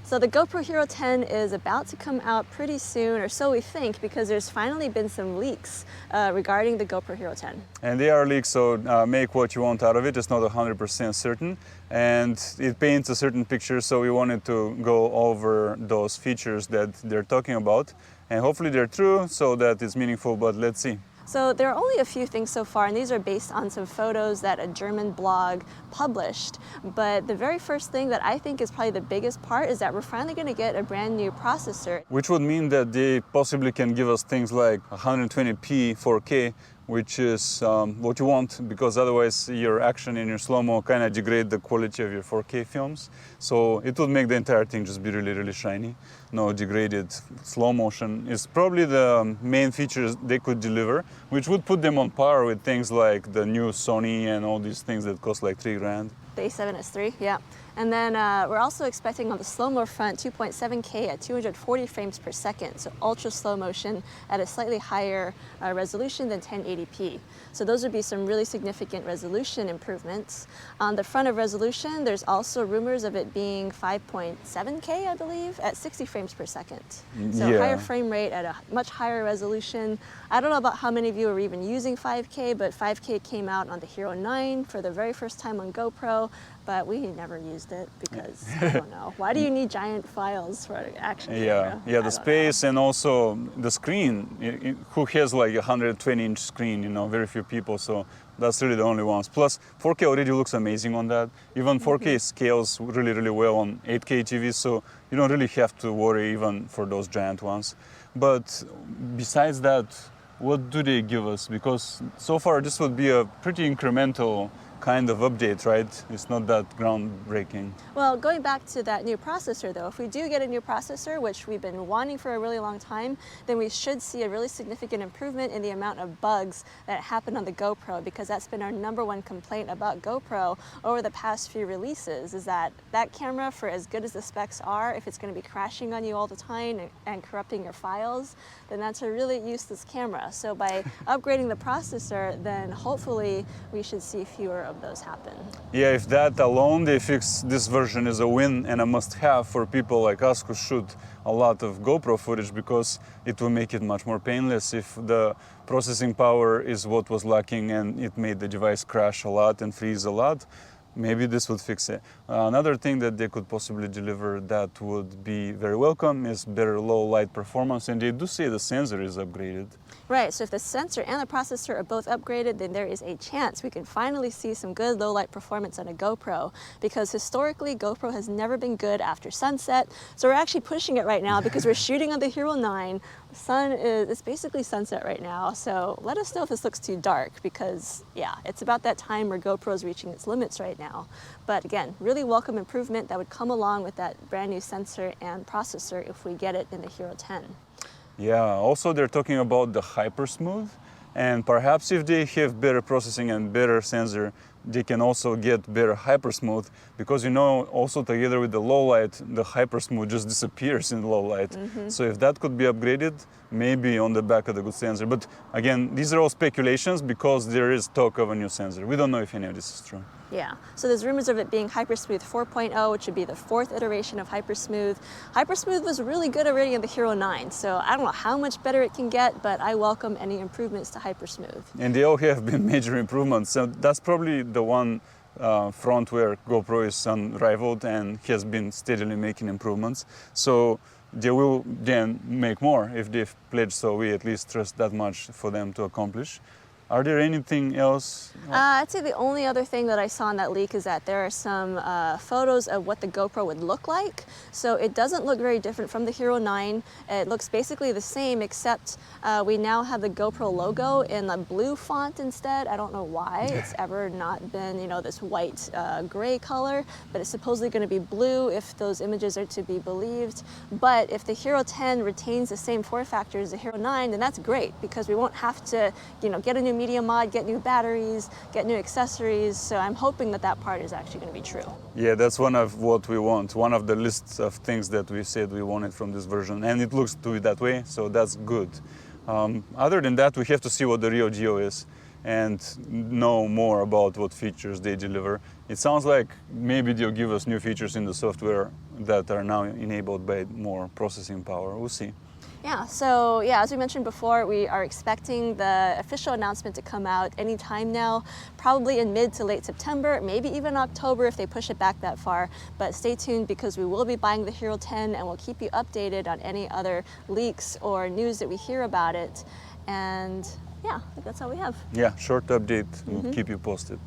So the GoPro Hero 10 is about to come out pretty soon, or so we think, because there's finally been some leaks regarding the GoPro Hero 10. And they are leaks, so make what you want out of it. It's not 100% certain. And it paints a certain picture, so we wanted to go over those features that they're talking about. And hopefully they're true, so that it's meaningful, but let's see. So there are only a few things so far, and these are based on some photos that a German blog published. But the very first thing that I think is probably the biggest part is that we're finally going to get a brand new processor. Which would mean that they possibly can give us things like 120p 4K, which is what you want, because otherwise your action and your slow-mo kind of degrade the quality of your 4K films. So it would make the entire thing just be really, really shiny. No degraded slow motion is probably the main features they could deliver, which would put them on par with things like the new Sony and all these things that cost like $3,000. The A7S III, yeah. And then we're also expecting on the slow-mo front 2.7K at 240 frames per second, so ultra slow motion at a slightly higher resolution than 1080p. So those would be some really significant resolution improvements. On the front of resolution, there's also rumors of it being 5.7K, I believe, at 60 frames per second. So yeah. Higher frame rate at a much higher resolution. I don't know about how many of you are even using 5K, but 5K came out on the Hero 9 for the very first time on GoPro. But we never used it because, I don't know. Why do you need giant files for an action camera? Yeah, the space and also the screen. Who has like a 120-inch screen? You know, very few people. So that's really the only ones. Plus, 4K already looks amazing on that. Even 4K scales really, really well on 8K TVs. So you don't really have to worry even for those giant ones. But besides that, what do they give us? Because so far this would be a pretty incremental kind of update, right? It's not that groundbreaking. Well, going back to that new processor though, if we do get a new processor, which we've been wanting for a really long time, then we should see a really significant improvement in the amount of bugs that happen on the GoPro, because that's been our #1 complaint about GoPro over the past few releases, is that camera, for as good as the specs are, if it's going to be crashing on you all the time and corrupting your files, then that's a really useless camera. So by upgrading the processor, then hopefully we should see fewer of those happen. Yeah, if that alone they fix, this version is a win and a must-have for people like us who shoot a lot of GoPro footage, because it will make it much more painless. If the processing power is what was lacking and it made the device crash a lot and freeze a lot, maybe this would fix it. Another thing that they could possibly deliver that would be very welcome is better low light performance, and they do say the sensor is upgraded. Right, so if the sensor and the processor are both upgraded, then there is a chance we can finally see some good low light performance on a GoPro, because historically GoPro has never been good after sunset. So we're actually pushing it right now because we're shooting on the Hero 9. The sun it's basically sunset right now, so let us know if this looks too dark, because yeah, it's about that time where GoPro is reaching its limits right now. But again, really welcome improvement that would come along with that brand new sensor and processor if we get it in the Hero 10. Yeah, also they're talking about the hyper smooth, and perhaps if they have better processing and better sensor, they can also get better hyper smooth, because you know, also together with the low light, the hyper smooth just disappears in low light. So if that could be upgraded, maybe on the back of the good sensor. But again, these are all speculations because there is talk of a new sensor. We don't know if any of this is true. Yeah, so there's rumors of it being Hypersmooth 4.0, which would be the 4th iteration of Hypersmooth. Hypersmooth was really good already in the Hero 9, so I don't know how much better it can get, but I welcome any improvements to Hypersmooth. And they all have been major improvements. So that's probably the one front where GoPro is unrivaled and has been steadily making improvements. So they will then make more if they've pledged, so we at least trust that much for them to accomplish. Are there anything else? I'd say the only other thing that I saw in that leak is that there are some photos of what the GoPro would look like. So it doesn't look very different from the Hero 9. It looks basically the same, except we now have the GoPro logo in a blue font instead. I don't know why it's ever not been, you know, this white gray color, but it's supposedly going to be blue if those images are to be believed. But if the Hero 10 retains the same form factor as the Hero 9, then that's great, because we won't have to, you know, get a new media mod, get new batteries, get new accessories. So I'm hoping that that part is actually going to be true. Yeah, that's one of what we want. One of the lists of things that we said we wanted from this version, and it looks to be that way, so that's good. Other than that, we have to see what the Rio Geo is and know more about what features they deliver. It sounds like maybe they'll give us new features in the software that are now enabled by more processing power. We'll see. Yeah, so yeah, as we mentioned before, we are expecting the official announcement to come out anytime now, probably in mid to late September, maybe even October if they push it back that far. But stay tuned because we will be buying the Hero 10 and we'll keep you updated on any other leaks or news that we hear about it. And yeah, I think that's all we have. Yeah, short update. We'll keep you posted.